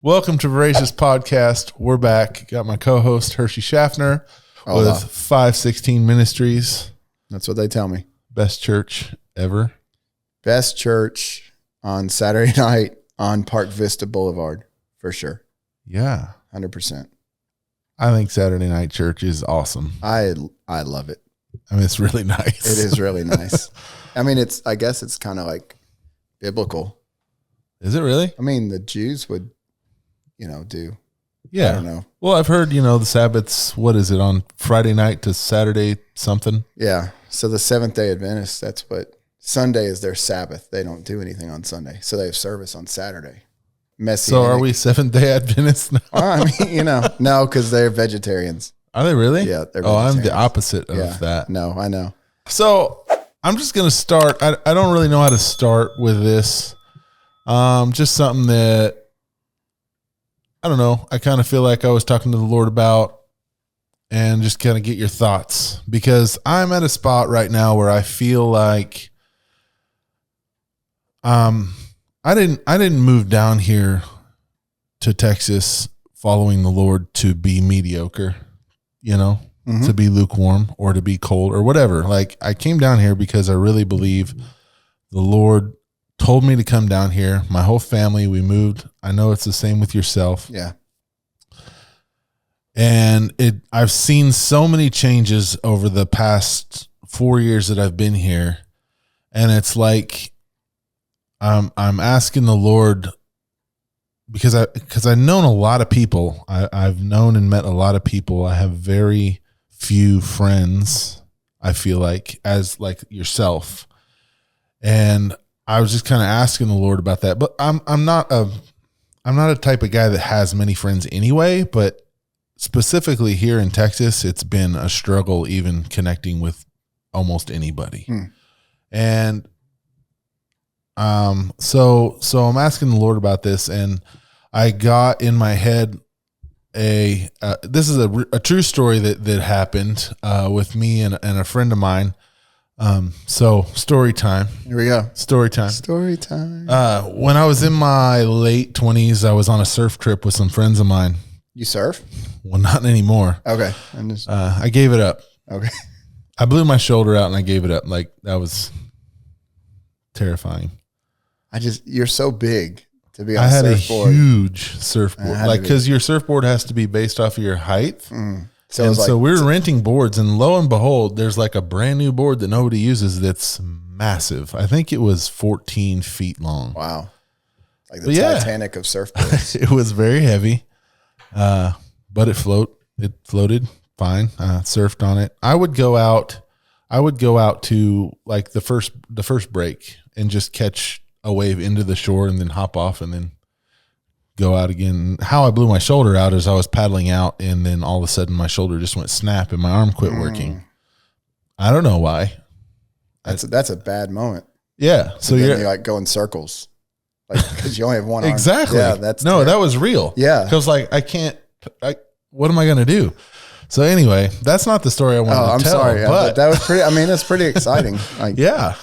Welcome to Voracious Podcast. We're back. Got my co-host Hershey Schaffner with 516 Ministries. That's what they tell me. Best church ever. Best church on Saturday night on Park Vista Boulevard, for sure. Yeah. 100%. I think Saturday night church is awesome. I love it. I mean, it's really nice. It is really nice. I mean, I guess it's kind of like biblical. Is it really? I mean, the Jews would, do. Yeah. I don't know. Well, I've heard, the Sabbath's, what is it, on Friday night to Saturday something? Yeah. So the Seventh-day Adventists, that's what, Sunday is their Sabbath. They don't do anything on Sunday. So they have service on Saturday. So are we Seventh-day Adventists now? I mean, no, because they're vegetarians. Are they really? Yeah. They're I'm the opposite of that. No, I know. So I'm just going to start. I don't really know how to start with this. Just something that, I don't know. I kind of feel like I was talking to the Lord about and just kind of get your thoughts, because I'm at a spot right now where I feel like, I didn't move down here to Texas following the Lord to be mediocre, to be lukewarm or to be cold or whatever. Like, I came down here because I really believe the Lord told me to come down here. My whole family, we moved. I know it's the same with yourself. Yeah. And I've seen so many changes over the past 4 years that I've been here. And it's like, I'm asking the Lord, because I've known a lot of people. I've known and met a lot of people. I have very few friends, I feel like, as like yourself. And I was just kind of asking the Lord about that. But I'm not a type of guy that has many friends anyway, but specifically here in Texas, it's been a struggle even connecting with almost anybody. And so I'm asking the Lord about this, and I got in my head this is a true story that happened with me and a friend of mine. So story time. Here we go. Story time. When I was in my late 20s, I was on a surf trip with some friends of mine. You surf? Well, not anymore. Okay. I gave it up. Okay. I blew my shoulder out and I gave it up. Like, that was terrifying. You're so big to be on I had surfboard. a huge surfboard, like, because your surfboard has to be based off of your height. So we were renting boards, and lo and behold, there's like a brand new board that nobody uses that's massive. I think it was 14 feet long. Wow. Like the Titanic of surfboards. It was very heavy, but it floated fine. Surfed on it. I would go out to like the first break and just catch a wave into the shore and then hop off and then go out again. How I blew my shoulder out is I was paddling out, and then all of a sudden my shoulder just went snap and my arm quit working. I don't know why. That's a bad moment. Yeah. So you're like going circles, like, because you only have one arm. Exactly. Yeah. That was real. Yeah. Because like what am I going to do? So anyway, that's not the story I wanted to tell. I'm sorry, but that was pretty. I mean, that's pretty exciting. Like, yeah.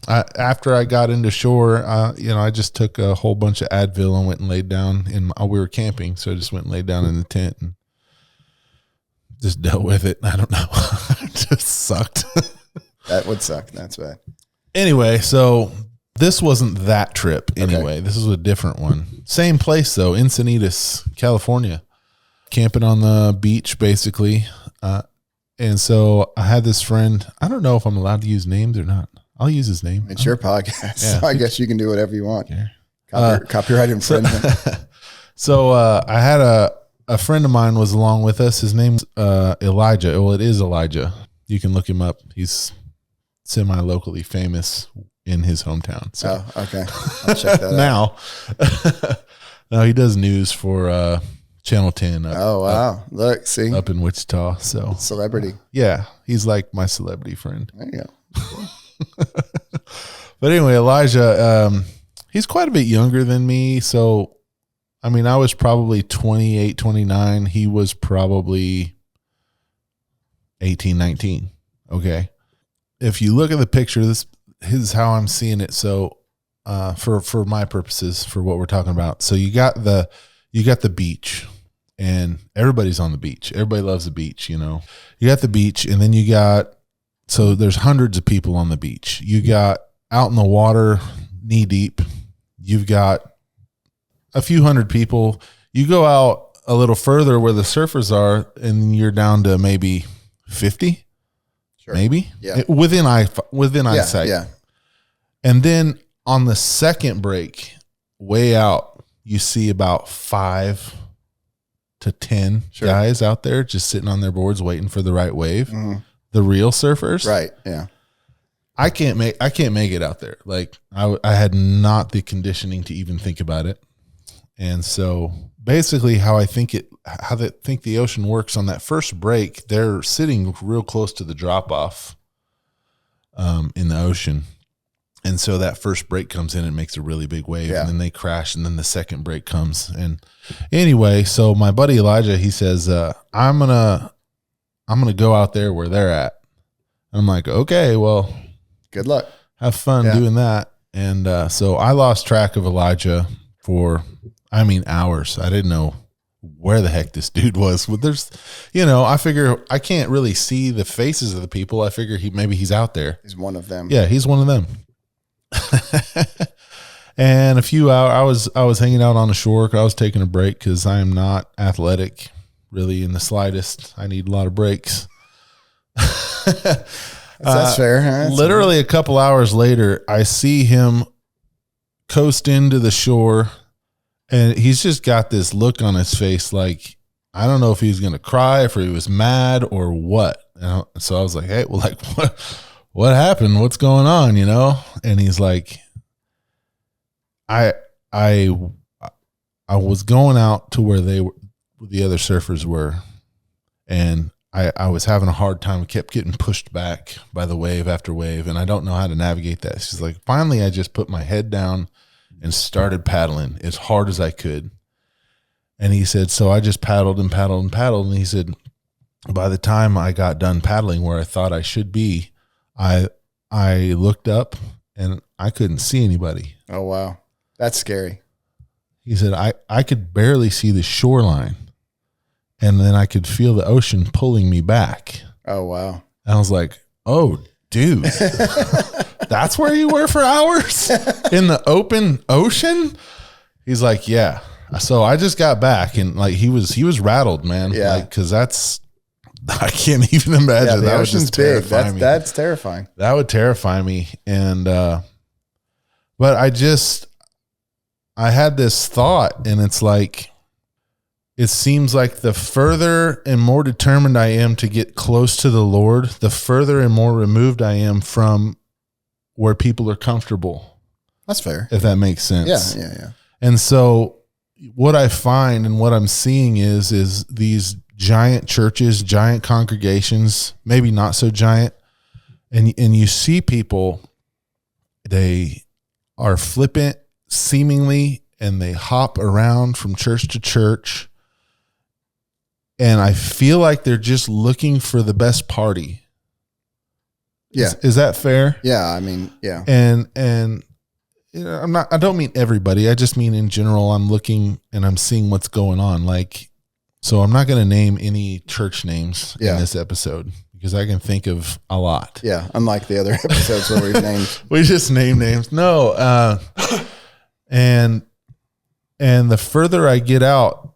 After I got into shore, I just took a whole bunch of Advil and went and laid down we were camping, so I just went and laid down in the tent and just dealt with it. I don't know, it just sucked. That would suck. That's bad. Anyway, so this wasn't that trip. Anyway, okay. This was a different one. Same place though, Encinitas, California. Camping on the beach, basically. And so I had this friend. I don't know if I'm allowed to use names or not. I'll use his name. It's your podcast. Yeah. So I guess you can do whatever you want. Copyright infringement. So I had a friend of mine was along with us. His name's Elijah. Well, it is Elijah. You can look him up. He's semi-locally famous in his hometown. So. Oh, okay. I'll check that out. Now he does news for Channel 10. Look, see. Up in Wichita. So celebrity. Yeah. He's like my celebrity friend. There you go. But anyway, Elijah, he's quite a bit younger than me. So, I mean, I was probably 28, 29. He was probably 18, 19. Okay. If you look at the picture, this is how I'm seeing it. So for my purposes, for what we're talking about. So you got the beach, and everybody's on the beach. Everybody loves the beach, you know. You got the beach, and then so there's hundreds of people on the beach. You got out in the water, knee deep. You've got a few hundred people. You go out a little further where the surfers are, and you're down to maybe 50, Sure. maybe, Yeah. within eyesight. Yeah. And then on the second break, way out, you see about 5 to 10 Sure. guys out there just sitting on their boards waiting for the right wave. Mhm. The real surfers. Right. Yeah. I can't make it out there. Like I had not the conditioning to even think about it. And so basically how I think the ocean works on that first break, they're sitting real close to the drop off in the ocean. And so that first break comes in and makes a really big wave, and then they crash, and then the second break comes. And anyway, so my buddy Elijah, he says, I'm gonna go out there where they're at. I'm like, okay, well, good luck. Have fun doing that. And so I lost track of Elijah for, hours. I didn't know where the heck this dude was. But there's, I figure I can't really see the faces of the people. I figure maybe he's out there. He's one of them. Yeah, he's one of them. And a few hours, I was hanging out on the shore. I was taking a break because I am not athletic really in the slightest. I need a lot of breaks. That's fair. Huh? Literally a couple hours later, I see him coast into the shore, and he's just got this look on his face like, I don't know if he was going to cry, if he was mad or what. And so I was like, hey, well, like, what happened? What's going on? And he's like, I was going out to where the other surfers were, and I was having a hard time. We kept getting pushed back by the wave after wave, and I don't know how to navigate that. She's like, finally, I just put my head down and started paddling as hard as I could. And he said, so I just paddled and paddled and paddled. And he said, by the time I got done paddling where I thought I should be, I looked up and I couldn't see anybody. Oh, wow. That's scary. He said, I could barely see the shoreline. And then I could feel the ocean pulling me back. Oh, wow. And I was like, oh, dude, that's where you were for hours in the open ocean? He's like, yeah. So I just got back, and like he was rattled, man. Yeah. Like, cause I can't even imagine. Yeah, the that ocean's would just terrify me. That's terrifying. That would terrify me. And, but I had this thought, and it's like, it seems like the further and more determined I am to get close to the Lord, the further and more removed I am from where people are comfortable. That's fair. If that makes sense. Yeah. And so what I find and what I'm seeing is these giant churches, giant congregations, maybe not so giant. And you see people, they are flippant seemingly, and they hop around from church to church. And I feel like they're just looking for the best party. Yeah. Is that fair? Yeah. Yeah. And I don't mean everybody. I just mean in general, I'm looking and I'm seeing what's going on. Like, so I'm not going to name any church names in this episode because I can think of a lot. Yeah. Unlike the other episodes where we've named. We just name names. No. And the further I get out,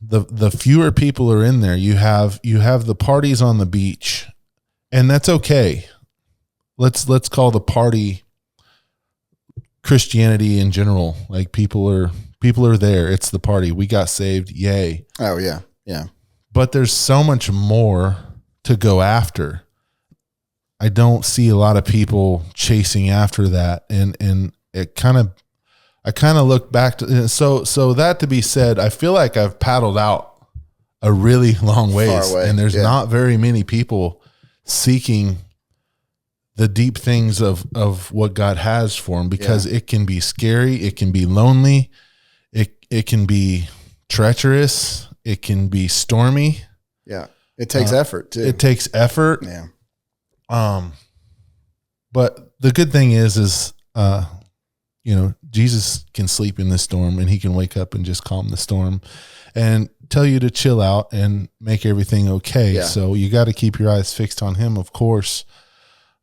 the fewer people are in there. You have the parties on the beach, and that's okay. Let's call the party Christianity in general. Like people are there. It's the party. We got saved. Yay. Oh yeah. Yeah. But there's so much more to go after. I don't see a lot of people chasing after that. And I kind of look back to, so that to be said, I feel like I've paddled out a really long ways, and there's not very many people seeking the deep things of what God has for them, because it can be scary. It can be lonely. It can be treacherous. It can be stormy. Yeah. It takes effort too. It takes effort. Yeah. But the good thing is, Jesus can sleep in the storm, and he can wake up and just calm the storm and tell you to chill out and make everything okay. Yeah. So you got to keep your eyes fixed on him, of course.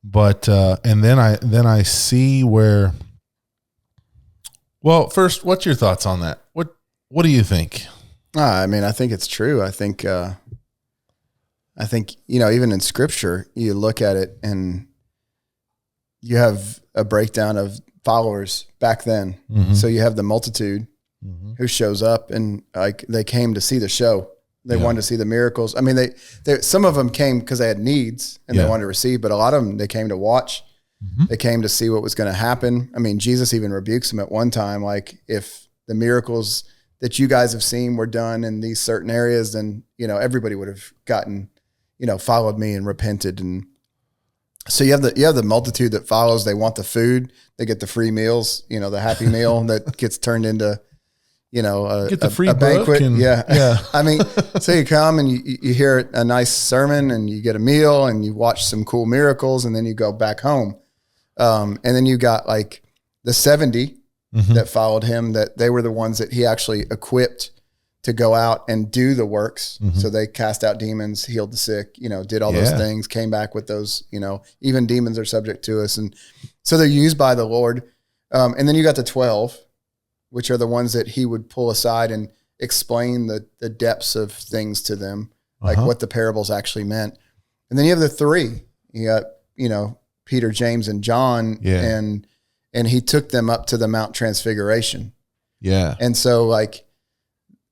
But, and then I see where, well, first, what's your thoughts on that? What do you think? I mean, I think it's true. I think, even in scripture, you look at it and you have a breakdown of followers back then. Mm-hmm. So you have the multitude who shows up, and like they came to see the show. They wanted to see the miracles. I mean, they some of them came because they had needs and they wanted to receive, but a lot of them, they came to watch. Mm-hmm. They came to see what was going to happen. I mean, Jesus even rebukes them at one time. Like, if the miracles that you guys have seen were done in these certain areas, then, everybody would have gotten, followed me and repented. And so you have the multitude that follows. They want the food. They get the free meals, the happy meal that gets turned into, get the free a banquet. Yeah. I mean, so you come and you hear a nice sermon and you get a meal and you watch some cool miracles, and then you go back home. And then you got like the 70 that followed him, that they were the ones that he actually equipped to go out and do the works. So they cast out demons, healed the sick, did all those things, came back with those, even demons are subject to us. And so they're used by the Lord. And then you got the 12, which are the ones that he would pull aside and explain the depths of things to them, like what the parables actually meant. And then you have the 3, you got, Peter, James, and John, and he took them up to the Mount Transfiguration. Yeah. And so, like,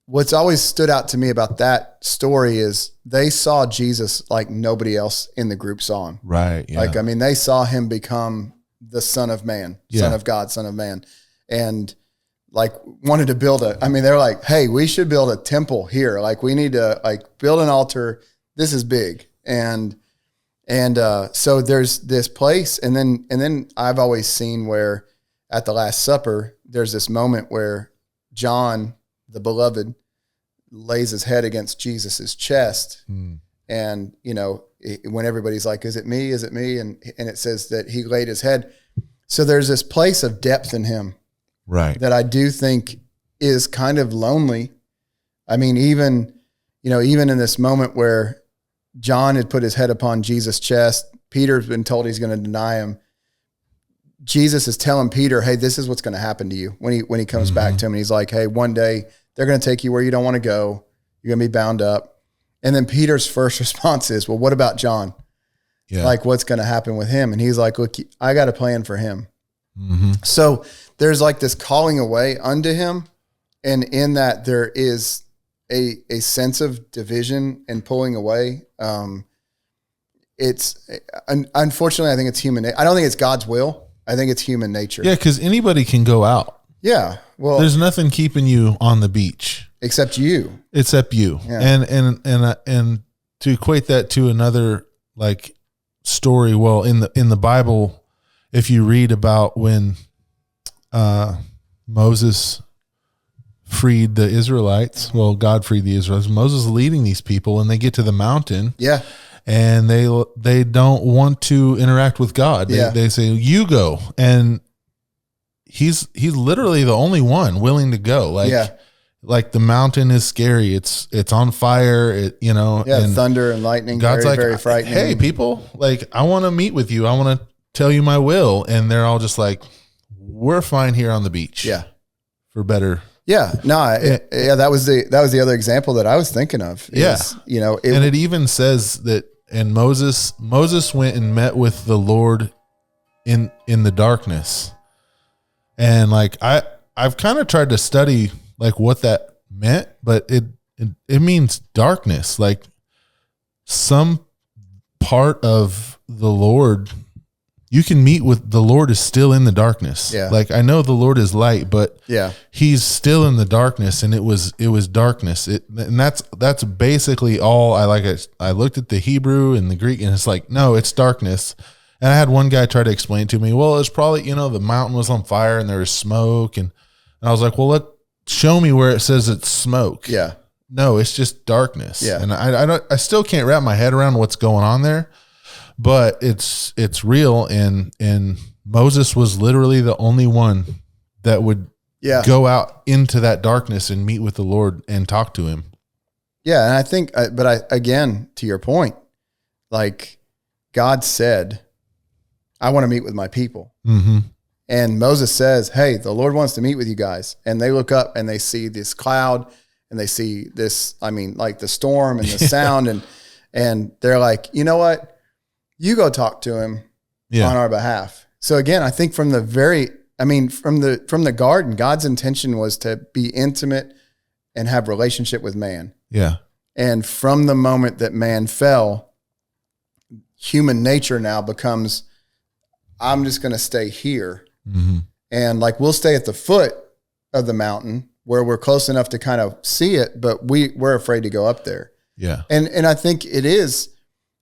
what's always stood out to me about that story is they saw Jesus like nobody else in the group saw him. Right. Yeah. Like, I mean, they saw him become the Son of Man, Son of God, Son of Man. And like wanted to they're like, hey, we should build a temple here. Like, we need to like build an altar. This is big. And so there's this place. And then I've always seen where at the Last Supper, there's this moment where John, the beloved, lays his head against Jesus's chest. And, when everybody's like, is it me? Is it me? And it says that he laid his head. So there's this place of depth in him. Right. That I do think is kind of lonely. I mean, even in this moment where John had put his head upon Jesus' chest, Peter's been told he's going to deny him. Jesus is telling Peter, hey, this is what's going to happen to you when he comes back to him. And he's like, hey, one day they're going to take you where you don't want to go. You're going to be bound up. And then Peter's first response is, well, what about John? Yeah. Like, what's going to happen with him? And he's like, look, I got a plan for him. So there's like this calling away unto him. And in that there is a sense of division and pulling away. It's unfortunately, I think it's human. I don't think it's God's will. I think it's human nature. Yeah. Cause anybody can go out. Yeah. Well, there's nothing keeping you on the beach except you. Yeah. And to equate that to another like story. Well, in the Bible, if you read about when Moses freed the Israelites, God freed the Israelites. Moses is leading these people, and they get to the mountain. Yeah. And they don't want to interact with God. They say, you go. And he's literally the only one willing to go. Like the mountain is scary. It's on fire. And thunder and lightning. God's very, like, very frightening. Hey, people, like, I want to meet with you. I want to tell you my will. And they're all just like, we're fine here on the beach. Yeah. For better. Yeah. No, that was the other example that I was thinking of. It even says that, and Moses went and met with the Lord in the darkness. And like, I've kind of tried to study like what that meant, but it means darkness. Like some part of the Lord, you can meet with the Lord is still in the darkness. Yeah. Like I know the Lord is light, but he's still in the darkness, and it was darkness. And that's basically all I looked at the Hebrew and the Greek, and it's like, no, it's darkness. And I had one guy try to explain to me, well, it's probably, the mountain was on fire and there was smoke. And I was like, well, show me where it says it's smoke. Yeah. No, it's just darkness. Yeah. And I still can't wrap my head around what's going on there. But it's real, and Moses was literally the only one that would go out into that darkness and meet with the Lord and talk to him. Yeah. And I think, again, to your point, like God said, I want to meet with my people. Mm-hmm. And Moses says, hey, the Lord wants to meet with you guys. And they look up and they see this cloud and they see this, like the storm and the sound. And they're like, you know what? You go talk to him on our behalf. So again, I think from the garden, God's intention was to be intimate and have relationship with man. Yeah. And from the moment that man fell, human nature now becomes, I'm just going to stay here. Mm-hmm. And like, we'll stay at the foot of the mountain where we're close enough to kind of see it, but we're afraid to go up there. Yeah. And I think it is,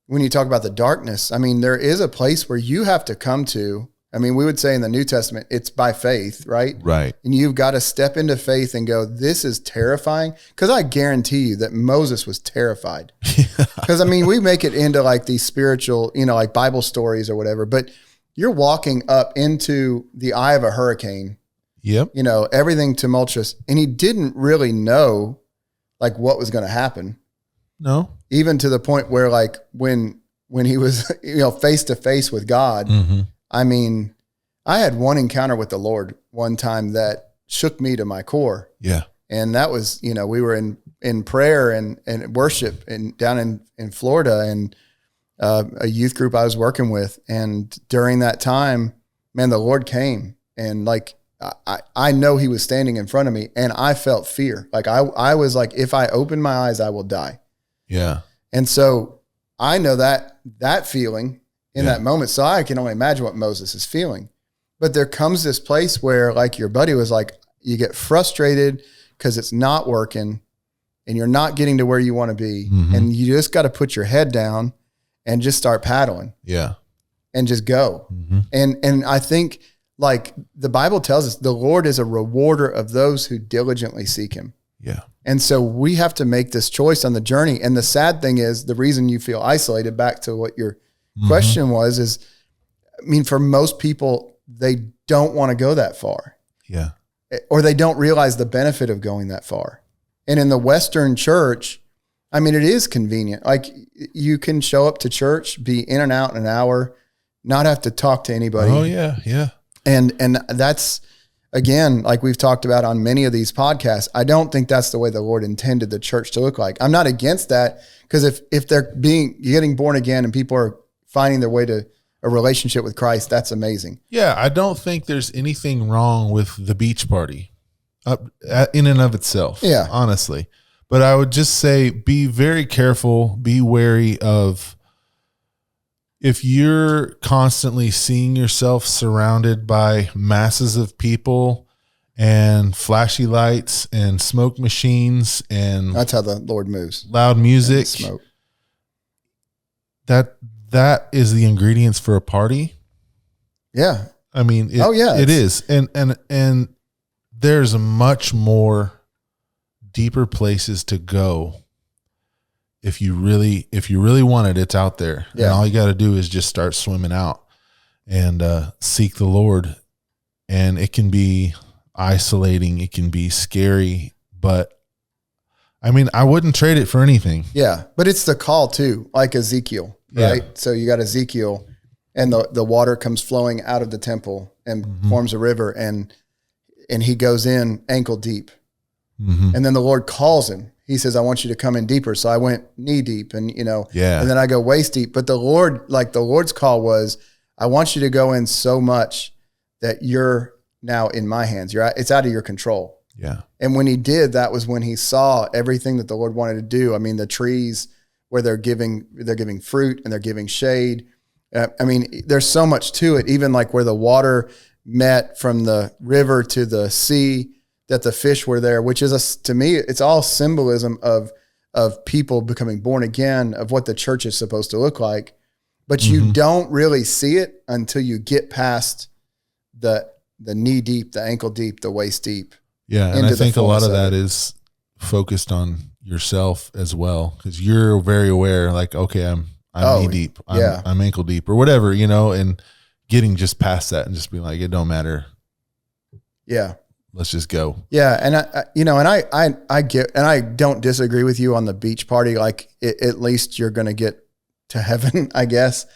when you talk about the darkness, there is a place where you have to come to, we would say in the New Testament, it's by faith, right? Right. And you've got to step into faith and go, this is terrifying. Because I guarantee you that Moses was terrified. Because, we make it into like these spiritual, like Bible stories or whatever, but you're walking up into the eye of a hurricane. Yep. Everything tumultuous. And he didn't really know like what was going to happen. No. Even to the point where like when he was, face to face with God, mm-hmm. I had one encounter with the Lord one time that shook me to my core. Yeah. And that was, we were in prayer and worship down in Florida, and a youth group I was working with. And during that time, man, the Lord came, and like, I know he was standing in front of me, and I felt fear. Like I was like, if I open my eyes, I will die. Yeah. And so I know that feeling in that moment. So I can only imagine what Moses is feeling. But there comes this place where like your buddy was like, you get frustrated because it's not working and you're not getting to where you want to be. Mm-hmm. And you just got to put your head down and just start paddling. Yeah. And just go. Mm-hmm. And I think like the Bible tells us the Lord is a rewarder of those who diligently seek him. Yeah. And so we have to make this choice on the journey. And the sad thing is, the reason you feel isolated, back to what your mm-hmm. question was, is, for most people, they don't want to go that far. Yeah. Or they don't realize the benefit of going that far. And in the Western church, it is convenient. Like you can show up to church, be in and out in an hour, not have to talk to anybody. Oh yeah. Yeah. And that's, again, like we've talked about on many of these podcasts, I don't think that's the way the Lord intended the church to look like. I'm not against that, because if they're getting born again and people are finding their way to a relationship with Christ, that's amazing. Yeah, I don't think there's anything wrong with the beach party in and of itself. Yeah. Honestly. But I would just say, be very careful, be wary of, if you're constantly seeing yourself surrounded by masses of people and flashy lights and smoke machines and that's how the Lord moves. Loud music, smoke. That is the ingredients for a party. Yeah. It is. And there's much more deeper places to go. If you really want it, it's out there. Yeah. And all you got to do is just start swimming out and seek the Lord. And it can be isolating. It can be scary, but I wouldn't trade it for anything. Yeah. But it's the call too, like Ezekiel, right? Yeah. So you got Ezekiel, and the water comes flowing out of the temple and mm-hmm. forms a river, and he goes in ankle deep. Mm-hmm. And then the Lord calls him. He says, I want you to come in deeper. So I went knee deep, and, yeah. And then I go waist deep. But the Lord's call was, I want you to go in so much that you're now in my hands. It's out of your control. Yeah. And when he did, that was when he saw everything that the Lord wanted to do. The trees where they're giving fruit and they're giving shade. There's so much to it. Even like where the water met from the river to the sea, that the fish were there, which is to me, it's all symbolism of people becoming born again, of what the church is supposed to look like. But you mm-hmm. don't really see it until you get past the knee deep, the ankle deep, the waist deep. Yeah. And I think a lot of that is focused on yourself as well, because you're very aware, like, okay, I'm knee deep, I'm ankle deep or whatever, and getting just past that and just being like, it don't matter. Yeah. Let's just go. Yeah. And I get, and I don't disagree with you on the beach party. Like at least you're going to get to heaven, I guess.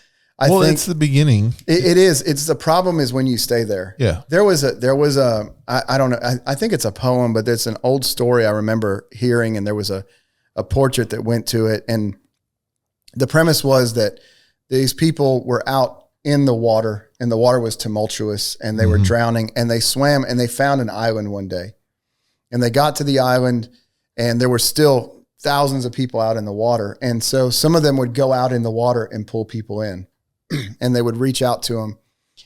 I think it's the beginning. It is. It's the problem is when you stay there. Yeah. There was I don't know. I think it's a poem, but it's an old story I remember hearing, and there was a portrait that went to it. And the premise was that these people were out in the water, and the water was tumultuous, and they were drowning, and they swam, and they found an island one day, and they got to the island, and there were still thousands of people out in the water. And so some of them would go out in the water and pull people in. And they would reach out to them.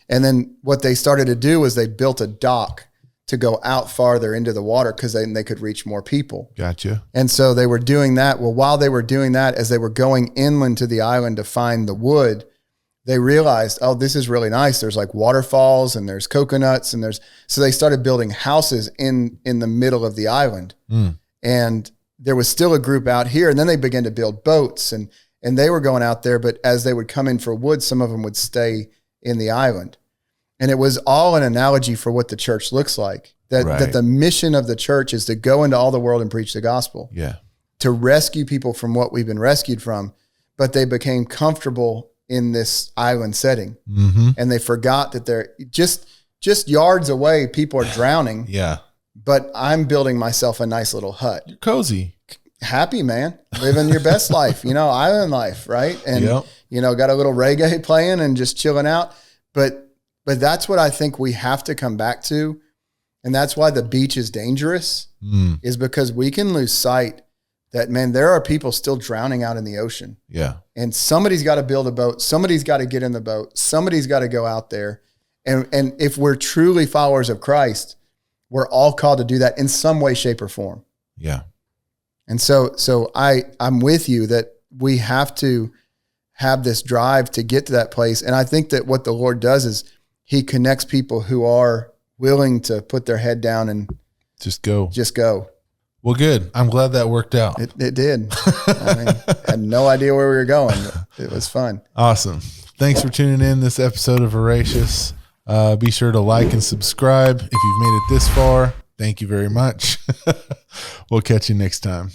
And then what they started to do was they built a dock to go out farther into the water because then they could reach more people. Gotcha. And so they were doing that. Well, while they were doing that, as they were going inland to the island to find the wood, they realized, oh, this is really nice. There's like waterfalls and there's coconuts and so they started building houses in the middle of the island. And there was still a group out here. And then they began to build boats and they were going out there, but as they would come in for wood, some of them would stay in the island. And it was all an analogy for what the church looks like, that the mission of the church is to go into all the world and preach the gospel. Yeah. To rescue people from what we've been rescued from, but they became comfortable in this island setting. And they forgot that they're just yards away, people are drowning. Yeah. But I'm building myself a nice little hut. You're cozy. Happy, man, living your best life, island life. Right. And, got a little reggae playing and just chilling out. But that's what I think we have to come back to. And that's why the beach is dangerous is because we can lose sight that, man, there are people still drowning out in the ocean. Yeah. And somebody's got to build a boat. Somebody's got to get in the boat. Somebody's got to go out there. And if we're truly followers of Christ, we're all called to do that in some way, shape, or form. Yeah. And so I'm with you that we have to have this drive to get to that place. And I think that what the Lord does is he connects people who are willing to put their head down and just go. Well, good. I'm glad that worked out. It did. I had no idea where we were going. It was fun. Awesome. Thanks for tuning in this episode of Voracious. Be sure to like and subscribe if you've made it this far. Thank you very much. We'll catch you next time.